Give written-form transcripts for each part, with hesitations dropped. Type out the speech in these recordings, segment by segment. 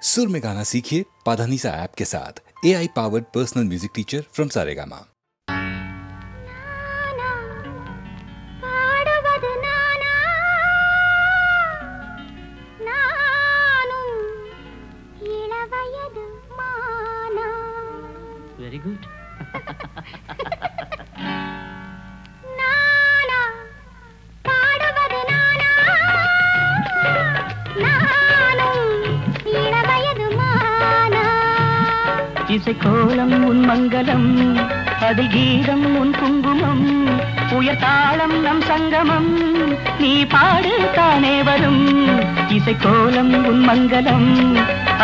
सुर में गाना सीखिए पाधानीसा ऐप के साथ। AI powered personal music teacher from Saregama. Very good. இசை கோலம் உன் மங்களம், அதில் கீதம் உன் குங்குமம், உயர் தாளம் நம் சங்கமம், நீ பாடு தானே வரும். இசை கோலம் உன் மங்களம்,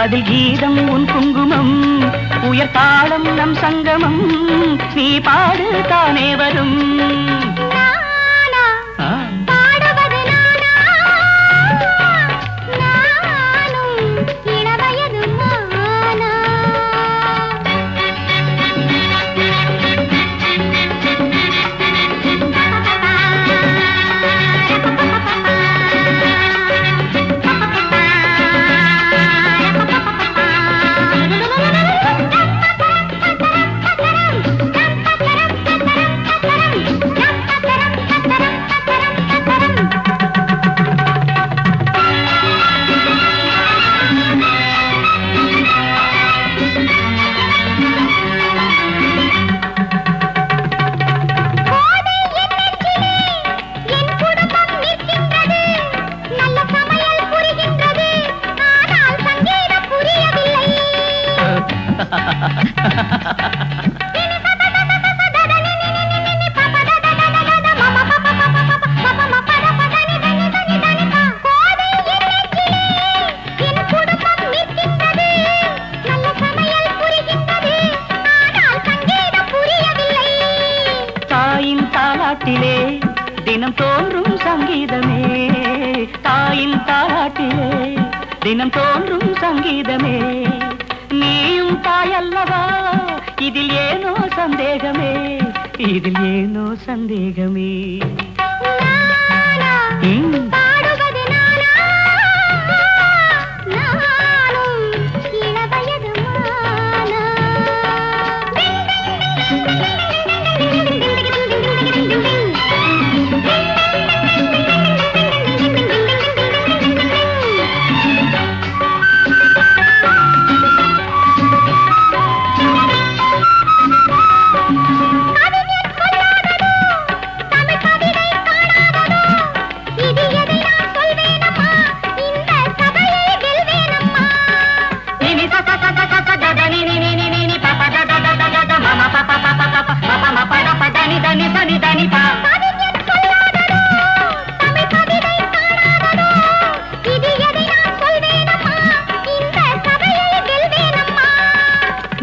அதில் கீதம் உன் குங்குமம், உயர் தாளம் நம் சங்கமம், நீ பாடு தானே வரும். தினம் தோன்றும் சங்கீதமே, தாயின் தாலாட்டிலே தினம் தோன்றும் சங்கீதமே, நீயும் தாயல்லவா, இதில் ஏனோ சந்தேகமே, இதில் ஏனோ சந்தேகமே.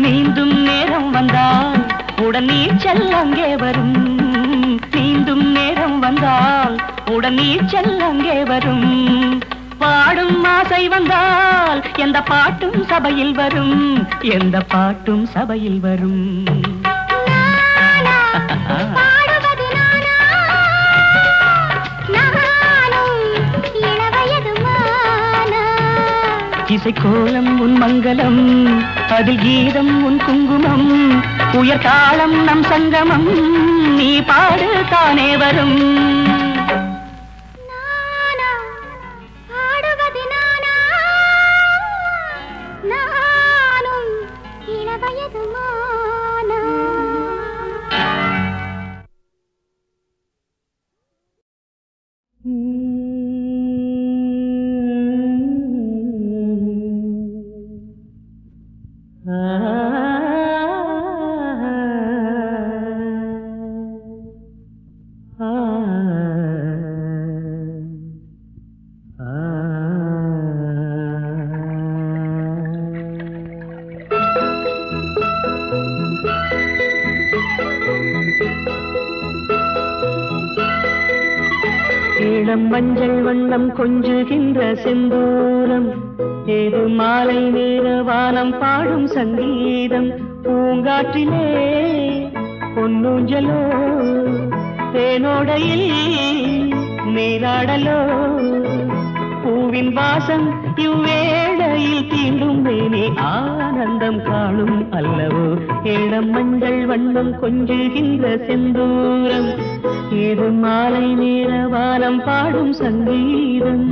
நீந்தும் நேரம் வந்தால் உடன் நீச்சல் அங்கே வரும், நீந்தும் நேரம் வந்தால் உடன் நீச்சல் அங்கே வரும், பாடும் ஆசை வந்தால் எந்த பாட்டும் சபையில் வரும், எந்த பாட்டும் சபையில் வரும். இசை கோலம் உன் மங்களம், அதில் கீதம் உன் குங்குமம், உயர் தாளம் நம் சங்கமம், நீ பாடு தானே வரும். இளம் மஞ்சள் வண்ணம் கொஞ்சுகின்ற செந்தூரம், ஏது மாலை நேர வானம் பாடும் சங்கீதம், பூங்காற்றிலே பொன்னூஞ்சலோ தேனோடையில் நீராடலோ, பூவின் வாசம் இவ்வேளையில் தீண்டும் ஆனந்தம் காணும் அல்லவோ இளம் மஞ்சள் வண்ணம் கொஞ்சுகின்ற செந்தூரம் இது மாலை நேர வானம் பாடும் சங்கீதம்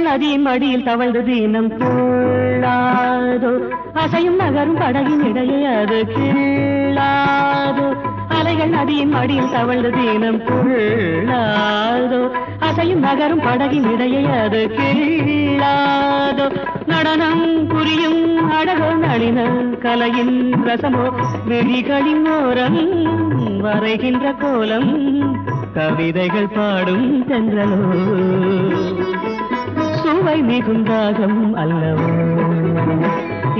நதியின் மடியில் தவழ்ந்து தீனம் கொள்ளாதோ அசையும் நகரும் படகின் இடையே அது கீழாதோ அலைகள் நதியின் மடியில் தவழ்ந்து தீனம் கொள்ளாதோ அசையும் நகரும் படகின் இடையே அது கீழாதோ நடனம் புரியும் அழகோ நளின கலையின் ரசமோ விழிகளின் ஓரம் வரைகின்ற கோலம் கவிதைகள் பாடும் தென்றலோ சுவை மிகுந்தாகம் அல்லவோ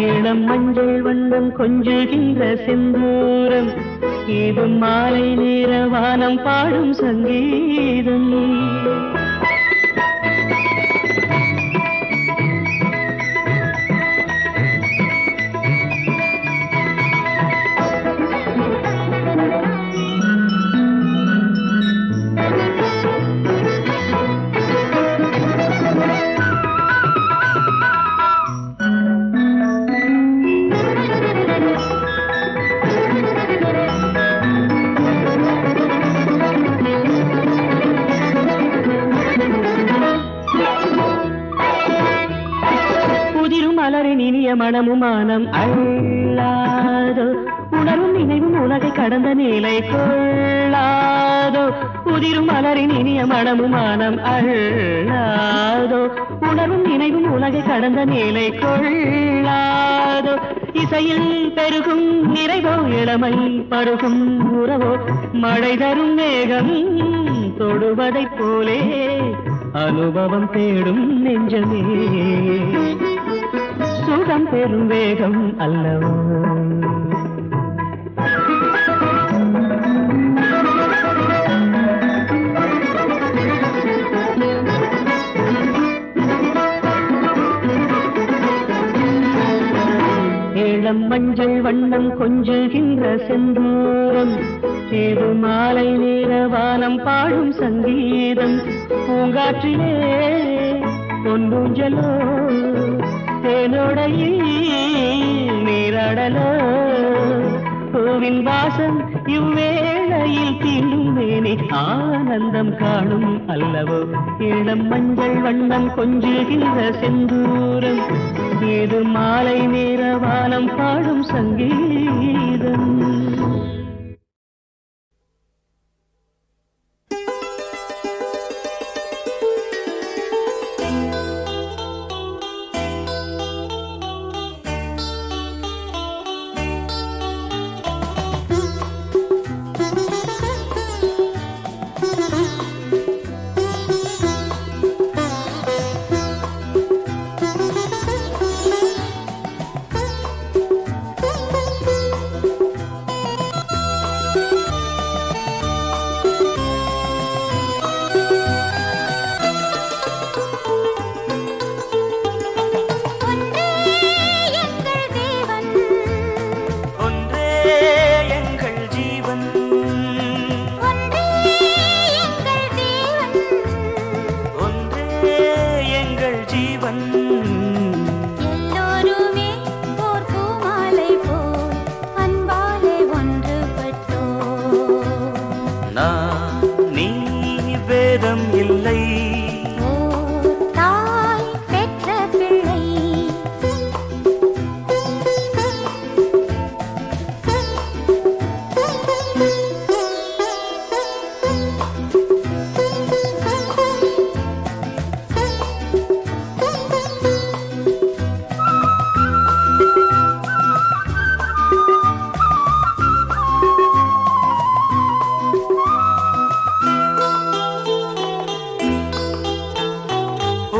இளம் மஞ்சள் வண்ணம் கொஞ்சுகின்ற செந்தூரம் இது மாலை நேர வானம் பாடும் சங்கீதம் மனமும் மானம் அள்ளாதோ உணரும் நினைவும் உலகை கடந்த நிலை கொள்ளாதோ உதிரும் மலரின் இனிய மனமும் மானம் அள்ளாதோ உணரும் நினைவும் உலகை கடந்த நிலை கொள்ளாதோ இசையில் பெருகும் நிறைவோ இளமை பருகும் உறவோ மழை தரும் மேகம் தொடுவதைப் போலே அனுபவம் தேடும் நெஞ்சமே சுகம் பெரும் வேகம் அல்லவோ இளம் மஞ்சள் வண்ணம் கொஞ்சுகின்ற செந்தூரம் ஏது மாலை நேர வானம் பாடும் சங்கீதம் பூங்காற்றிலே பொன்னூஞ்சலோ தேனோடையில் நீராடலோ பூவின் வாசம் இவ்வேளையில் தீண்டுமேனே ஆனந்தம் காணும் அல்லவோ இளம் மஞ்சள் வண்ணம் கொஞ்சுகின்ற செந்தூரம் ஏது மாலை நேர வானம் பாடும் சங்கீதம்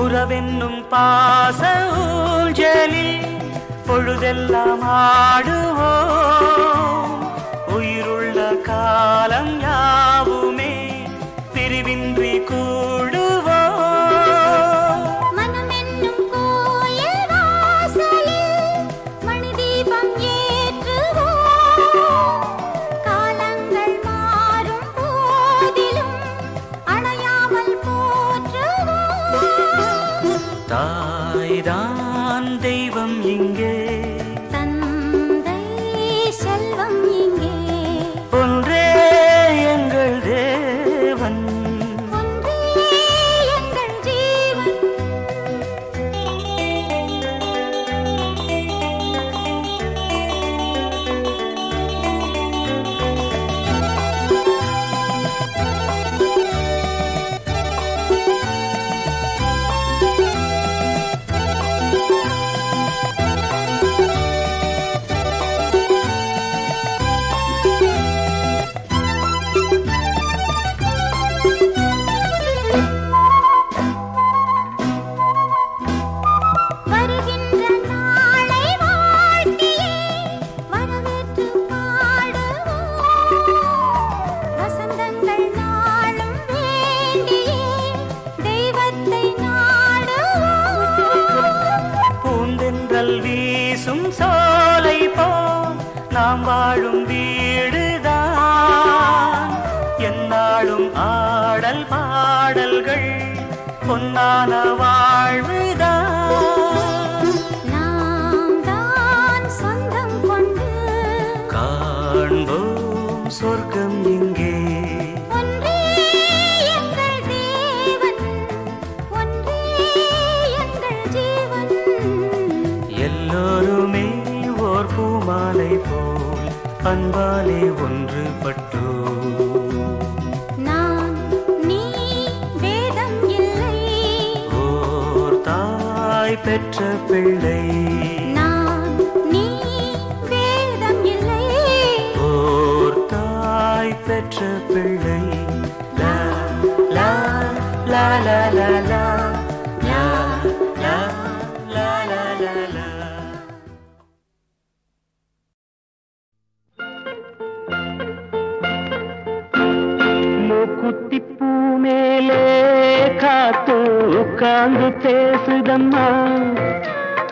உறவென்னும் பாச ஊஞ்சலில் பொழுதெல்லாம் ஆடுவோம் உயிருள்ள கா வாழும் வீடுதான் என்னாலும் ஆடல் பாடல்கள் பொன்னான வாழ்வுதான் நாம் தான் சொந்தம் கொண்டு காண்போம் சொர்க்கம் இங்கே ஒன்றே எங்கள் தேவன் ஒன்றே எங்கள் ஜீவன் எல்லோருமே ஓர் பூமாலை போல் அன்பாலே ஒன்றுபட்டோ நான் நீ வேதம் இல்லை ஓர் தாய் பெற்ற பிள்ளை நான் நீ வேதம் இல்லை ஓர் தாய் பெற்ற பிள்ளை லா லா லா லா லா லா லா லா லா லா லா லா. மூக்குத்திப்பூ மேலே காத்து உட்கார்ந்து பேசுதம்மா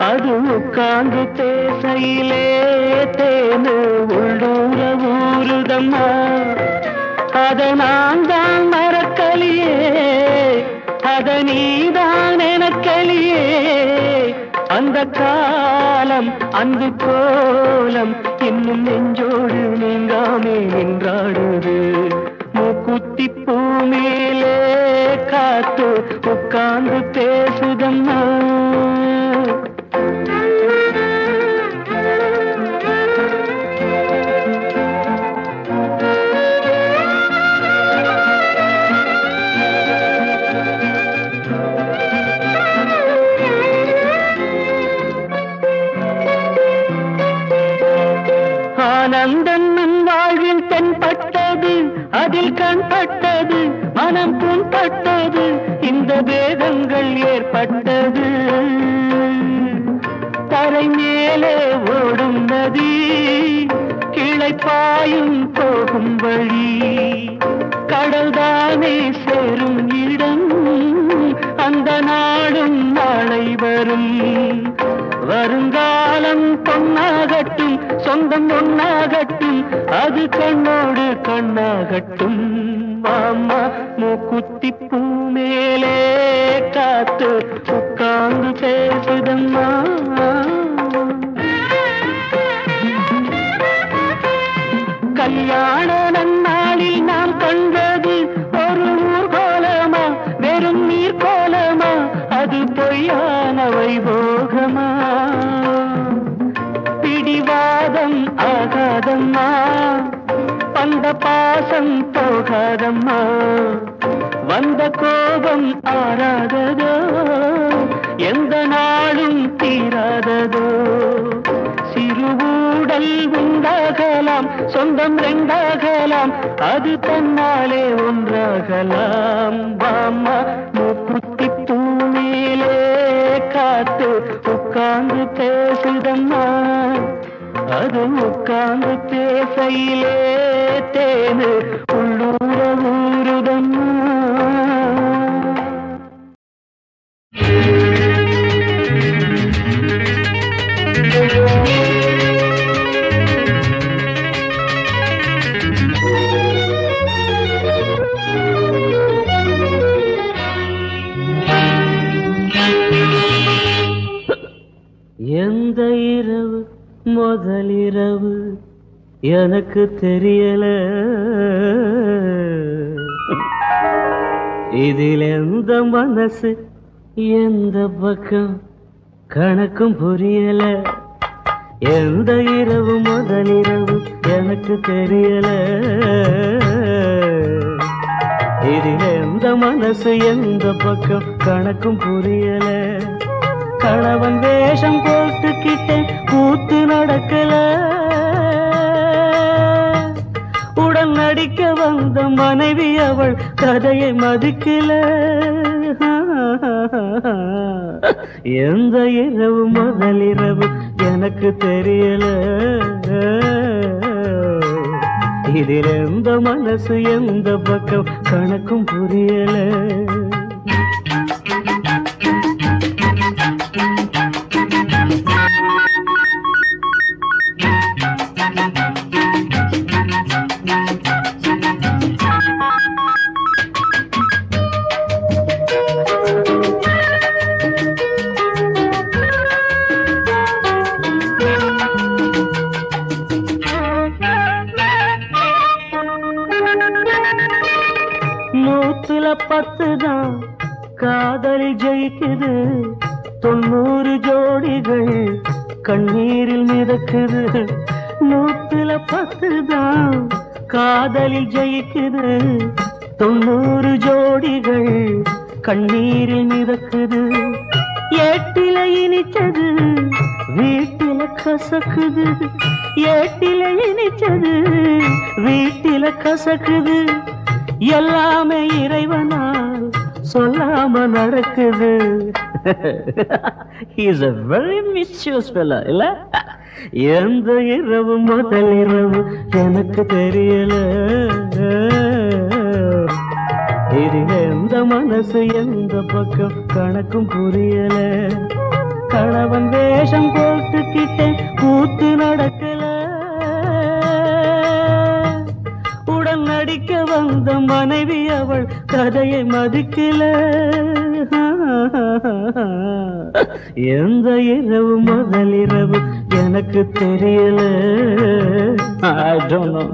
அது உட்கார்ந்து பேசையிலே தேனு உள்ளூர ஊறுதம்மா அத நான் தான் மறக்கலியே அத நீதான் எனக்கலியே அந்த காலம் அந்த கோலம் இன்னும் நெஞ்சோடு நீங்காமே நின்றாடுது மூக்குத்திப்பூ மேலே காத்து உட்கார்ந்து பேசுதம்மா ஆனந்தன் வாழ்வில் தென்பட்டது அதில் கண்பட்டது மனம் புண்பட்டது இந்த வேதங்கள் ஏற்பட்டது தரை மேலே ஓடும் நதி கிளை பாயும் போகும் வழி கடல்தானே சேரும் இடம் அந்த நாடும் நாளை வரும் வருங்காலம் பொன்னாகட்டும் சொந்தம் ஒன்னாகட்டும் அது கண்ணோடு கண்ணாகட்டும் மாமா மூக்குத்திப்பூ மேலே காத்து உட்கார்ந்து பேசுதம்மா கல்யாண நன்னாளில் நாம் கண்டது ஒரு ஊர்கோலமா வெறும் நீர் கோலமா அது பொய்யான வைபோகமா பிடிவாதம் ஆகாதம்மா அந்த பாசம் போகாதம்மா வந்த கோபம் ஆறாததோ எந்த நாளும் தீராததோ சிறுவூடல் உண்டாகலாம் சொந்தம் ரெண்டாகலாம் அது தன்னாலே ஒன்றாகலாம் வாமா மூக்குத்திப்பூ மேலே காத்து உட்கார்ந்து பேசுதம்மா அது உட்கார்ந்து பேசையிலே தேனு உள்ளூர ஊறுதம்மா எந்த இரவு முதலிரவு எனக்கு தெரியல இதில் எந்த மனசு எந்த பக்கம் கணக்கும் புரியல எந்த இரவு முதலிரவு எனக்கு தெரியல இதில் எந்த மனசு எந்த பக்கம் கணக்கும் புரியல கணவன் வேஷம் போட்டுக்கிட்டேன் கூத்து நடக்கல உடன் நடிக்க வந்த மனைவி அவள் கதையை மதிக்கல எந்த இரவு முதலிரவு எனக்கு தெரியல இதில் எந்த மனசு எந்த பக்கம் கணக்கும் புரியல 100 தான் காதலில் ஜெயிக்குது, 90 ஜோடிகள் கண்ணீரில் மிதக்குது. 110 தான் காதலில் ஜெயிக்குது, 90 ஜோடிகள் கண்ணீரில் மிதக்குது. ஏட்டில இனிச்சது வீட்டில கசக்குது, ஏட்டில இனிச்சது வீட்டில கசக்குது. எல்லாமே இறைவனால் சொல்லாம நடக்குது. He is a very mischievous fellow, இல்ல? எந்த இரவு முதல் இரவு எனக்கு தெரியல, இது எந்த மனசு எந்த பக்கம் கணக்கும் புரியல. கணவன் வேஷம் போட்டுக்கிட்டேன் கூத்து நடக்கல, உடன் நடிக்க வந்த மனைவி அவள் கதையை மதிக்கல. எந்த இரவு முதல் இரவு எனக்கு தெரியல, I don't know.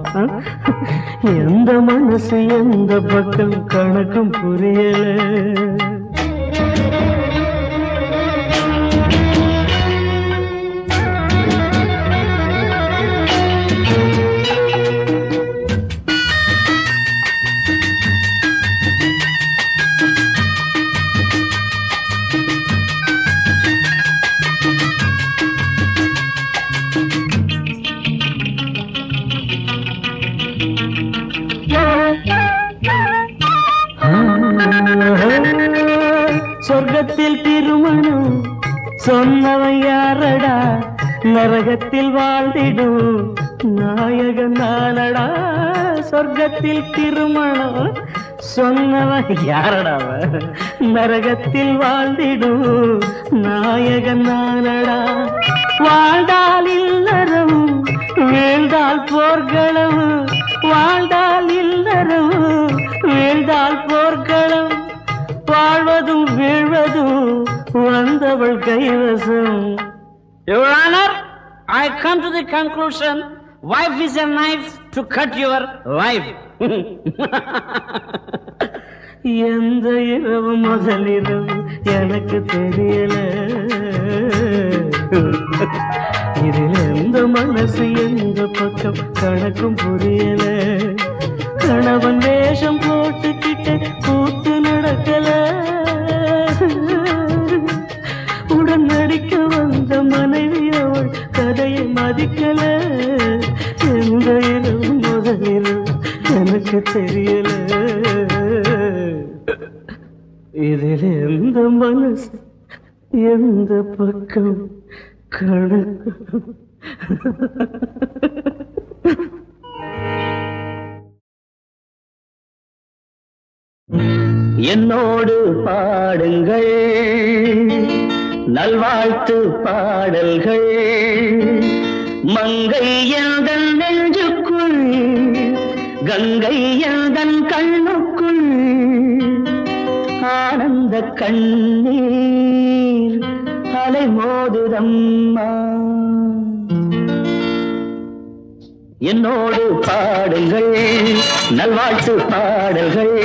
எந்த மனசு எந்த பக்கம் கணக்கும் புரியல. சொர்க்கத்தில் திருமணம் சொன்னவன் யாரடா, நரகத்தில் வாழ்ந்திடும் நாயகன் நானடா. சொர்க்கத்தில் திருமணம் சொன்னவன் யாரடா, நரகத்தில் வாழ்ந்திடும் நாயகன் நானடா. வாழ்ந்தால் இல்லறம் வீழ்ந்தால் போர்களம், வாழ்ந்தால் இல்லறம் வீழ்ந்தால் போர்களம். வாழ்வதும் வீழ்வதும் வந்தவள் கைவசம். Your Honor, I come to the conclusion, wife is a knife to cut your life. எந்த இரவு முதல் இரவு எனக்கு தெரியல, இதில் எந்த மனசு எந்த பக்கம் கணக்கும் புரியல. கணவன் வேஷம் போட்டுக்கிட்ட கூத்து நடக்கல, உடன் நடிக்க வந்த மனைவி அவள் கதையை மதிக்கல. எந்த இரவு முதல் இரவு எனக்கு தெரியல, இதில் எந்த மனசு எந்த பக்கம் கணக்கு. என்னோடு பாடுங்கள் நல்வாழ்த்து பாடல்கள், மங்கை எந்தன் நெஞ்சுக்குள் கங்கை எந்தன் கண்ணுக்குள் ஆனந்த கண்ணீர் அலை மோதுதம்மா. என்னோடு பாடுங்கள் நல்வாழ்த்து பாடல்கள்,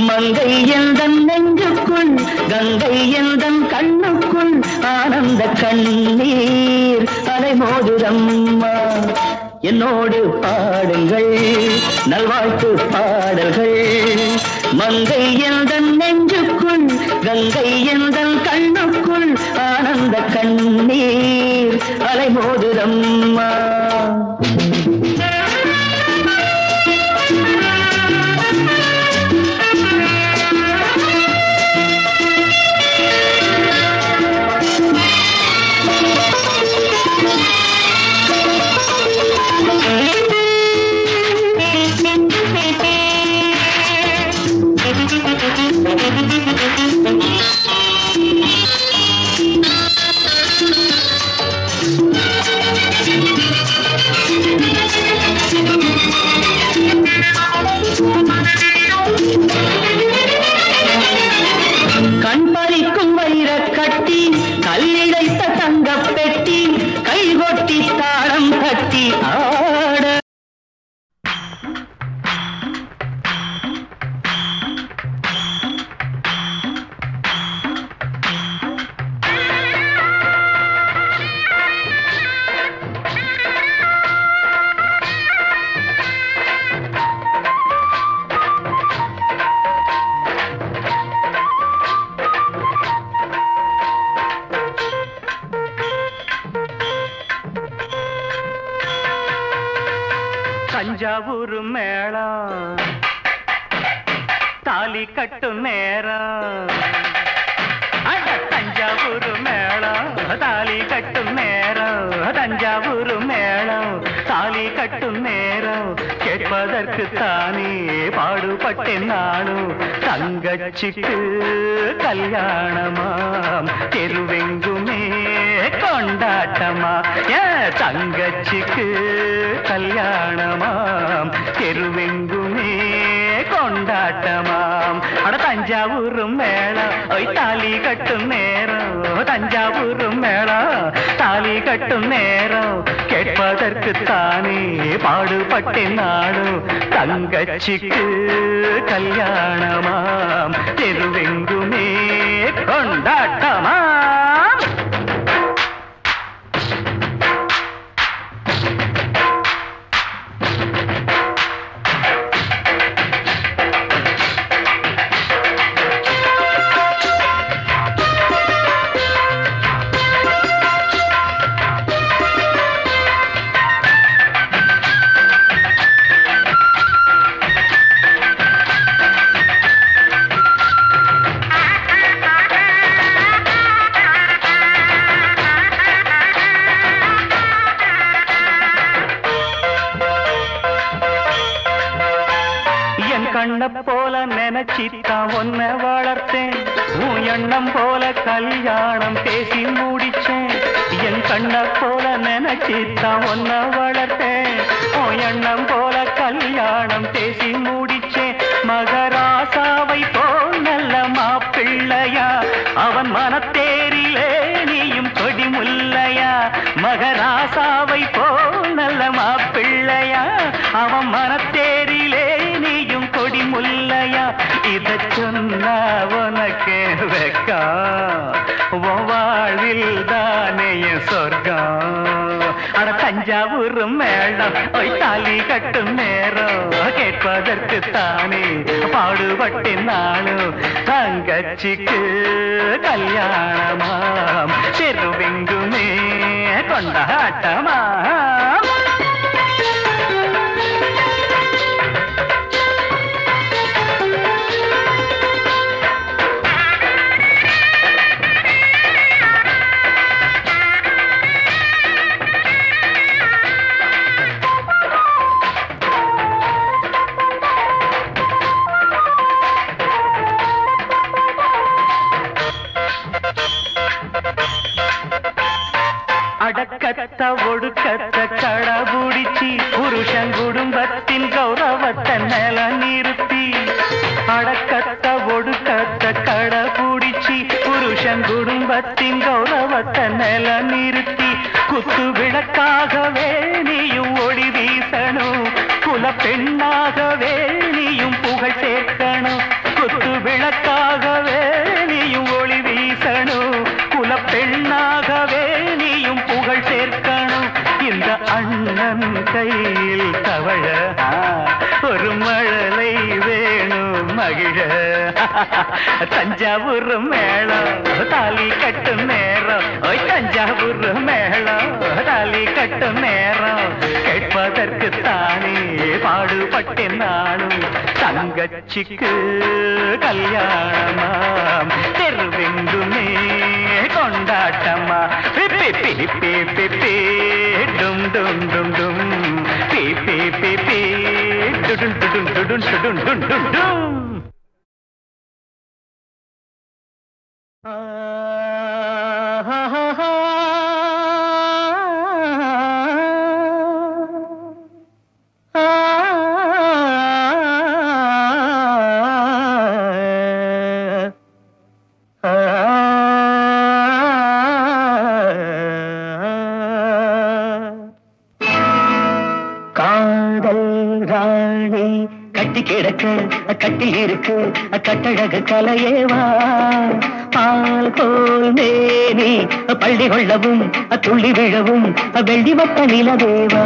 மங்கை எந்தன் நெஞ்சுக்குள் கங்கை எந்தன் கண்ணுக்குள் ஆனந்த கண்ணீர் அலை மோதுதம்மா. என்னோடு பாடுங்கள் நல்வாழ்த்து பாடல்கள், மங்கை எந்தன் நெஞ்சுக்குள் கங்கை எந்தன் கண்ணுக்குள் ஆனந்த கண்ணீர் அலை மோதுதம்மா. தஞ்சாவூர் மேளம் தாலி கட்டும் நேரம் தஞ்சாவூர் மேளம் தாலி கட்டும் நேரம் தஞ்சாவூர் மேளம் தாலி கட்டும் நேரம் கேட்பதற்கு தானே பாடுபட்டேன் நானும் தங்கச்சிக்கு கல்யாணமாம் தெருவெங்குமே கொண்டாட்டமா தங்கச்சிக்கு கல்யாணமாம் தெருவெங்குமே கொண்டாட்டமாம் அட தஞ்சாவூர் மேளம் தாலி கட்டும் நேரம் தஞ்சாவூர் மேளம் தாலி கட்டும் நேரம் கேட்பதற்கு தானே பாடுபட்டேன் நாடும் தங்கச்சிக்கு கல்யாணமாம் தெருவெங்குமே கொண்டாட்டமாம் போல நினைச்சித்தான் ஒன்ன வளர்த்தேன் உன் எண்ணம் போல கல்யாணம் பேசி முடிச்சேன் என் கண்ண போல நினைச்சித்தான் ஒன்ன வளர்த்தேன் உன் எண்ணம் போல கல்யாணம் பேசி முடிச்சேன் மகராசாவை போல் நல்ல மாப்பிள்ளையா அவன் மனத்தேரிலே நீயும் கொடி முல்லையா மகராசாவை போல் நல்ல மாப்பிள்ளையா அவன் மனத்தேரிலே நீயும் கொடி முல்லையா இத சொன்னா உனக்கு வெக்கா வாழ்வில் தானே சொர்க்கம் அட தஞ்சாவூர் மேளம் தாலி கட்டும் நேரம் கேட்பதற்கு தானே பாடுபட்டேன் நாளும் தங்கச்சிக்கு கல்யாணமாம் தெருவெங்குமே கொண்டாட்டமா அடக்கத்த ஒடுக்கத்த கடபுடிச்சி புருஷன் குடும்பத்தின் கௌரவத்தை நில நிறுத்தி அடக்கத்த ஒடுக்கத்த கடபுடிச்சி புருஷன் குடும்பத்தின் கௌரவத்தை நில நிறுத்தி குத்து விளக்காகவே நீயும் ஒளி வீசணும் குல பெண்ணாகவே நீயும் புகழ் சேர்க்கணும் குத்து விளக்காகவே நீயும் ஒளி வீசணும் குல பெண்ணாகவே நீயும் புகழ் சேர்க்கணும் இந்த அண்ணன் கையில் தவழ ஒரு மழலை வேணும் மகிழ தஞ்சாவூர் மேளம் தாலி கட்டும் நேரம் தஞ்சாவூர் மேளம் தாலி கட்டும் நேரம் கேட்பதற்கு தானே பாடுபட்டேன் நானும் தங்கச்சிக்கு கல்யாணமாம் தெருவெங்குமே கொண்டாட்டமா பிப்பி பிப்பி பிப்பி டும் டும் டும் டும் பிப்பி பிப்பி டுடும் டுடும் டுடும் டுடும் டும் டும் டும் கட்டில் இருக்கு கட்டழகு கலையேவா பால் போல் மேனி பள்ளி கொள்ளவும் துள்ளி விழவும் வெள்ளி வட்ட நிலவேவா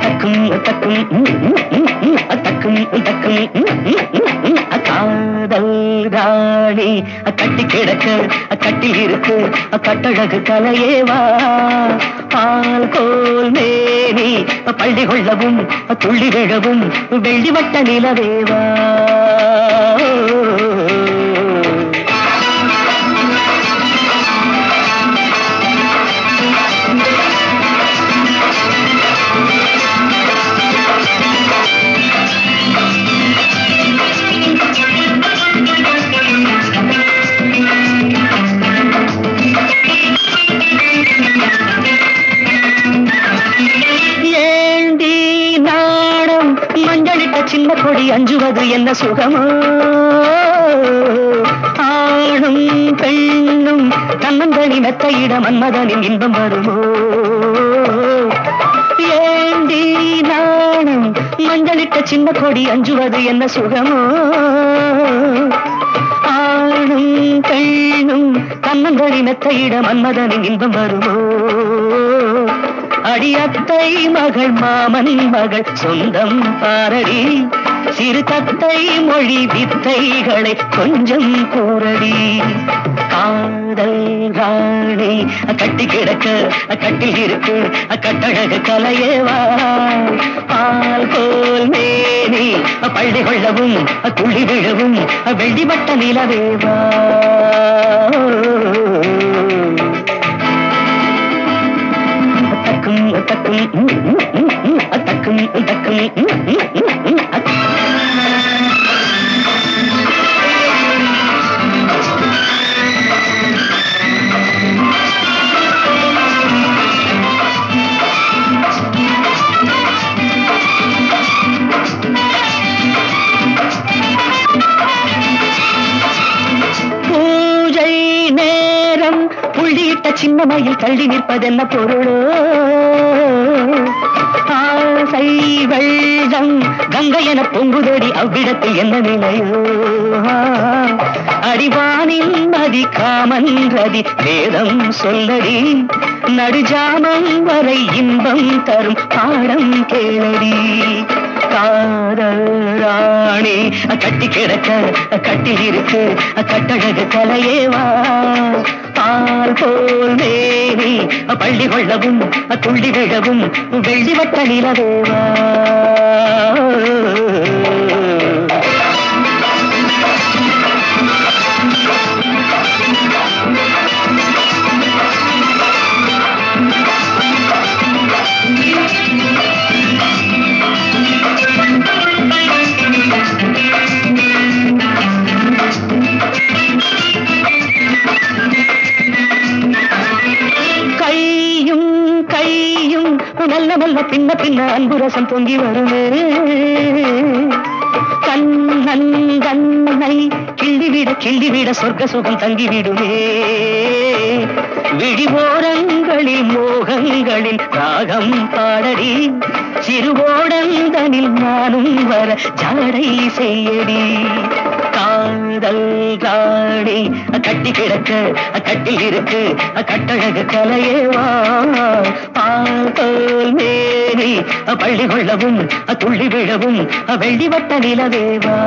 தக்கும் தக்கும் தக்கும் தக்கும் காதல் ராணி கட்டி கிடக்க கட்டில் இருக்கு கட்டழகு கலையேவா பால் கோல் மேனி பள்ளி கொள்ளவும் துள்ளி விழவும் வெள்ளி வட்ட நிலவேவா சின்ன கொடி அஞ்சுவது என்ன சுகமோ ஆணும் பெண்ணும் தன்னந்தனி மெத்தையிட மன்மதனின் இன்பம் வருமோ ஏண்டி நானும் மஞ்சளிட்ட சின்ன கொடி அஞ்சுவது என்ன சுகமோ ஆணும் பெண்ணும் தன்னந்தனி மெத்தையிட மன்மதனின் இன்பம் வருமோ அடியத்தை மகள் மாமன் மகள் சொந்தம் பாரடி சிறு தத்தை மொழி வித்தைகளை கொஞ்சம் கூறடி காதல் ராணி கட்டி கிடக்க கட்டில் இருக்கு கட்டழகு கலையேவா பால் கோல் மேனி பள்ளி கொள்ளவும் துள்ளி விழவும் வெள்ளிவட்ட நிலவேவா பூஜை நேரம் புள்ளியிட்ட சின்ன மயில் தள்ளி நிற்பதென்ன பொருளோ ஆசை வெள்ளம் கங்கை என பொங்குதடி அவ்விடத்தில் என்ன நிலையோ அடிவானில் நதி காமன் ரதி வேதம் சொல்லடி நடுஜாமம் வரை இன்பம் தரும் பாடம் கேளடி காதல் ராணி கட்டி கிடக்க கட்டில் இருக்கு கட்டழகு கலையேவா பால் போல் மேனி பள்ளி கொள்ளவும் துள்ளி விழவும் வெள்ளி வட்ட நிலவேவா நல்ல நல்ல பின்ன பின்ன அன்பு ரசம் பொங்கி வருமே கண்ணன் கண்ணை கிள்ளிவிட சொர்க்க சுகம் தங்கிவிடுமே விழிவோரங்களில் மோகங்களின் ராகம் பாடடி சிறுவோடந்தனில் நானும் வர ஜாடை செய்யடி காதல் ராணி கட்டி கிடக்க கட்டில் இருக்கு கட்டழகு கலையேவா பால் போல் மேனி பள்ளி கொள்ளவும் துள்ளி விழவும் வெள்ளி வட்ட நிலவேவா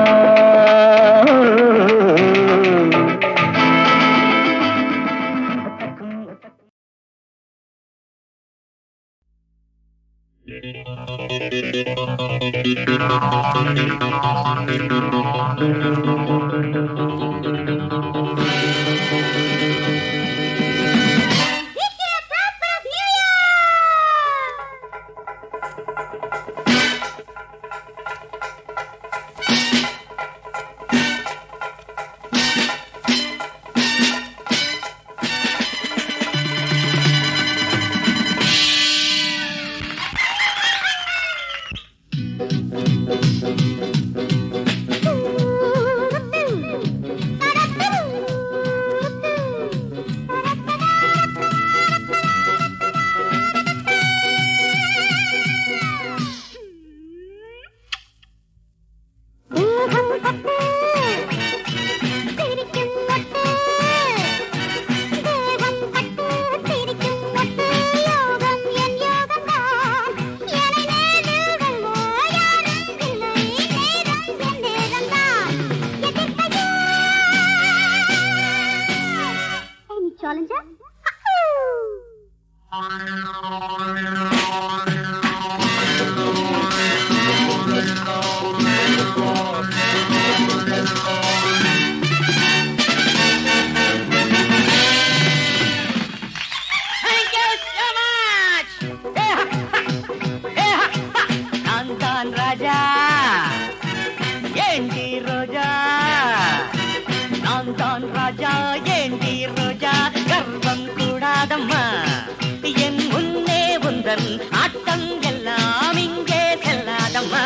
ஆட்டம் எல்லாம் இங்கே செல்லாதம்மா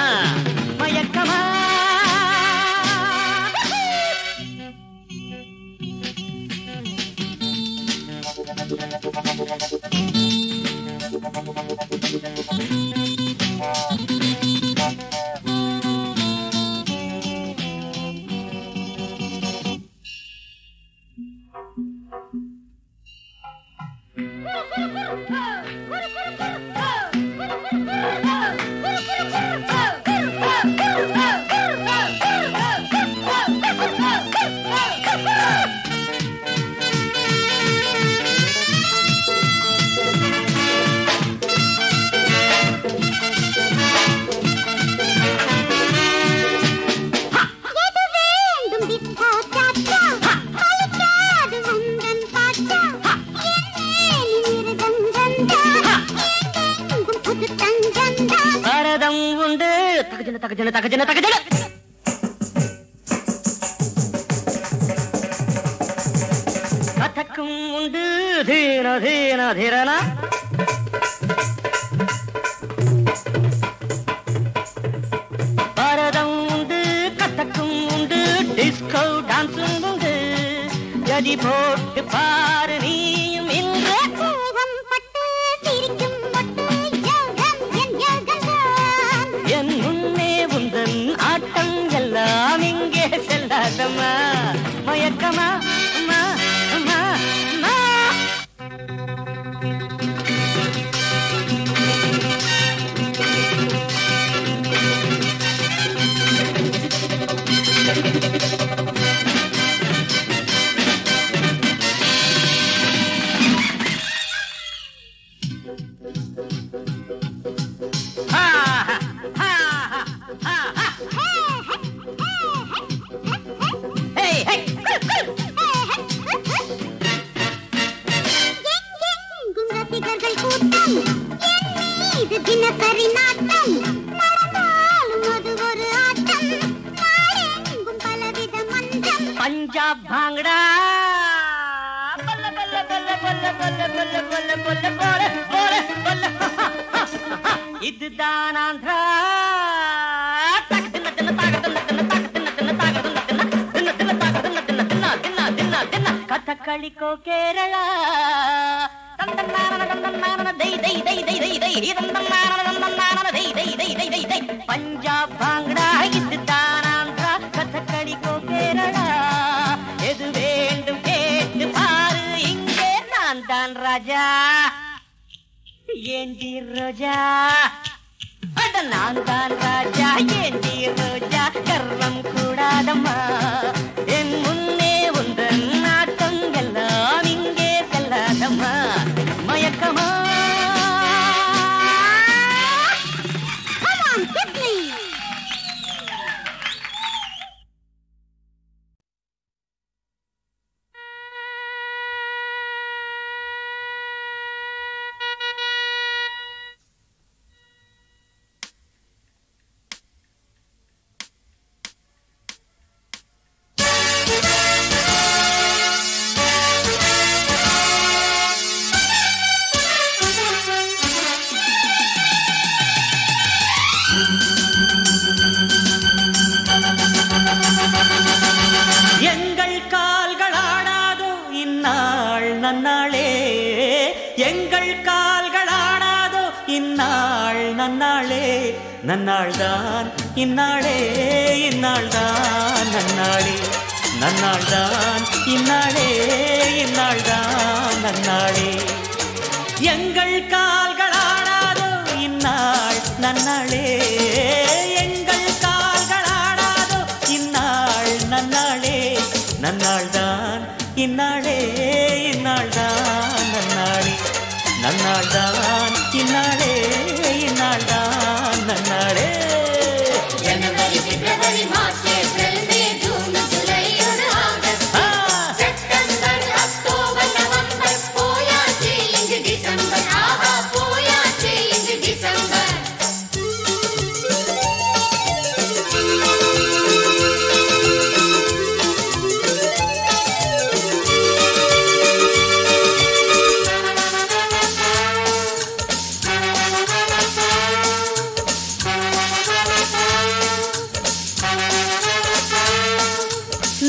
மயக்கமா தகஜன தகஜன தகஜன கதக்கும் உண்டு தீன தீன தீரனா பரதம் உண்டு கதக்கும் உண்டு டிஸ்கோ டான்ஸும் உண்டு ஜதி போட்டு பாரு நீயும் இன்று என் முன்னே உந்தன் ஆட்டம் எல்லாம் இங்கே செல்லாதம்மா மயக்கமா அம்மா அம்மா அம்மா பஞ்சாப் பாங்கடா பல்ல பல்ல பல்ல பல்ல பல்ல பல்ல பல்ல பல்ல போல போல பல்ல இதுதான் ஆந்திரா கதகளிக்கோ கேரளா பஞ்சாப் பாங்கடா இதுதான் ஆந்திரா கதகளிக்கோ கேரளா எது வேண்டும் கேட்டு பாரு இங்கே நான் தான் ராஜா ஏண்டி ரோஜா அட நான் தான் ராஜா ஏண்டி ரோஜா கர்வம் கூடாதம்மா என் முன்னே உந்தன் நாட்டம் எல்லாம் இங்கே செல்லாதம்மா மயக்கமா எங்கள் கால்கள் ஆடாதோ இந்நாள் நன்னாளே எங்கள் கால்கள் ஆடாதோ இந்நாள் நன்னாளே நன்னாள்தான் இந்நாளே இந்நாள்தான் நன்னாளே நன்னாள்தான் இந்நாளே இந்நாள்தான் நன்னாளே எங்கள் கால்கள் ஆடாதோ இந்நாள் நன்னாளே எங்கள் கால்கள் ஆடாதோ இந்நாள் நன்னாளே நன்னாள்தான் இந்நாளே இந்நாள்தான் நன்னாளே நன்னாள் நன்னாள் தான் இந்நாளே இந்நாள் தான் நன்னாளே ஜனவரி பிப்ரவரி மார்ச் ஏப்ரல் மே ஜூன் ஜூலை ஒரு ஆகஸ்ட் செப்டம்பர் அக்டோபர் நவம்பர் போயாச்சு இங்கு டிசம்பர் ஆஹா போயாச்சு இங்கு டிசம்பர்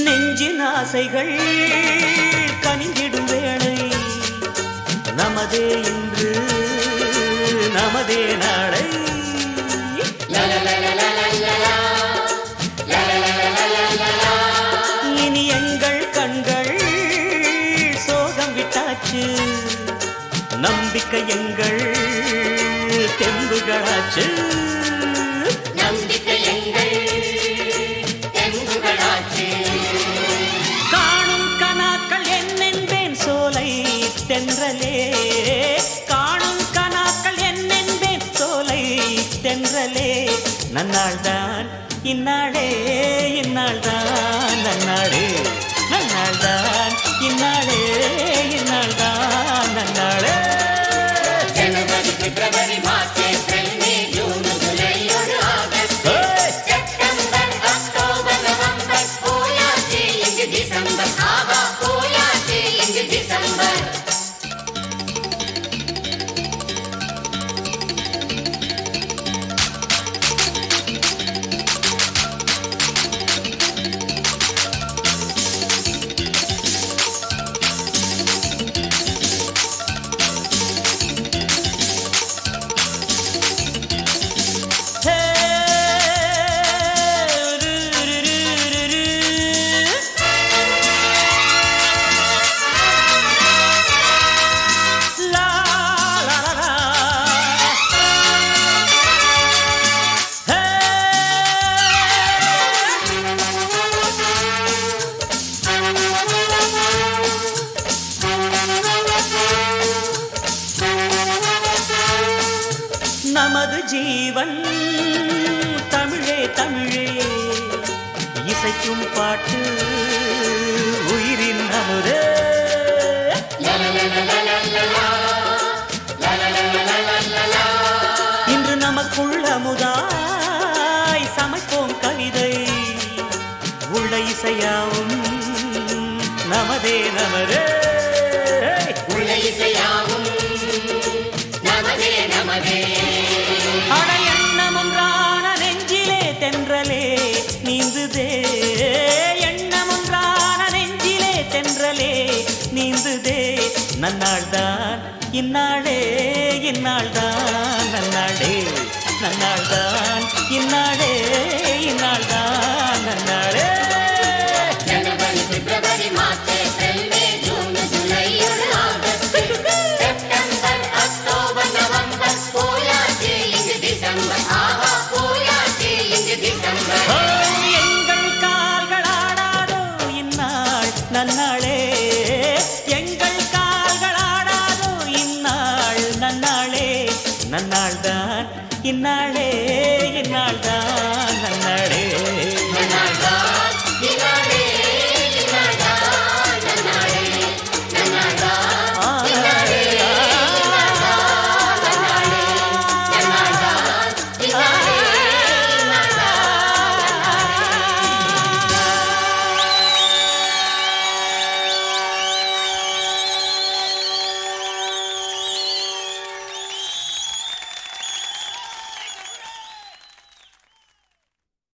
நெஞ்சின் ஆசைகள் கனிந்திடும் வேளை நமதே இன்று நமதே நாளை இனி எங்கள் கண்கள் சோகம் விட்டாச்சு நம்பிக்கை எங்கள் தெம்புகளாச்சு நம்பிக்கை எங்கள் தெம்புகளாச்சு காணும் கனாக்கள் என்னென்பேன் சோலை தென்றலே காணும் கனாக்கள் என்னென்பேன் சோலை தென்றலே நன்னாள் தான் இந்நாளே இந்நாள் தான் நன்னாளே நன்னாள் தான் இந்நாளே இந்நாள் தான் நன்னாளே ஜனவரி பிப்ரவரி மார்ச் ஏப்ரல் மே ஜூன் ஜூலை ஒரு ஆகஸ்ட் செப்டம்பர் அக்டோபர் நவம்பர் போயாச்சு இங்கு டிசம்பர் ஆஹா போயாச்சு இங்கு டிசம்பர் நமது ஜீவன் தமிழே தமிழே இசைக்கும் பாட்டு உயிரின் அமுதே இன்று நமக்குள்ள அமுதாய் சமைப்போம் கவிதை உள்ள இசையாவும் நமதே நமதே உள்ள இசையாவும் நமதே நமதே அட எண்ணமொன்றான நெஞ்சிலே தென்றலே நீந்துதே எண்ணமொன்றான நெஞ்சிலே தென்றலே நீந்துதே நன்னாள் தான் இந்நாளே இந்நாள் தான் நன்னாளே நன்னாள் தான் இந்நாளே இந்நாள் தான் நன்னாளே ஜனவரி பிப்ரவரி மார்ச் ஏப்ரல் மே ஜூன் ஜூலை ஒரு ஆகஸ்ட் செப்டம்பர் அக்டோபர் நவம்பர் போயாச்சு இங்கு டிசம்பர் ஆஹா போயாச்சு இங்கு டிசம்பர் எங்கள் கால்கள் ஆடாதோ இந்நாள் நன்னாளே எங்கள் கால்கள் ஆடாதோ இந்நாள் நன்னாளே நன்னாள் தான் இந்நாளே இந்நாள் தான்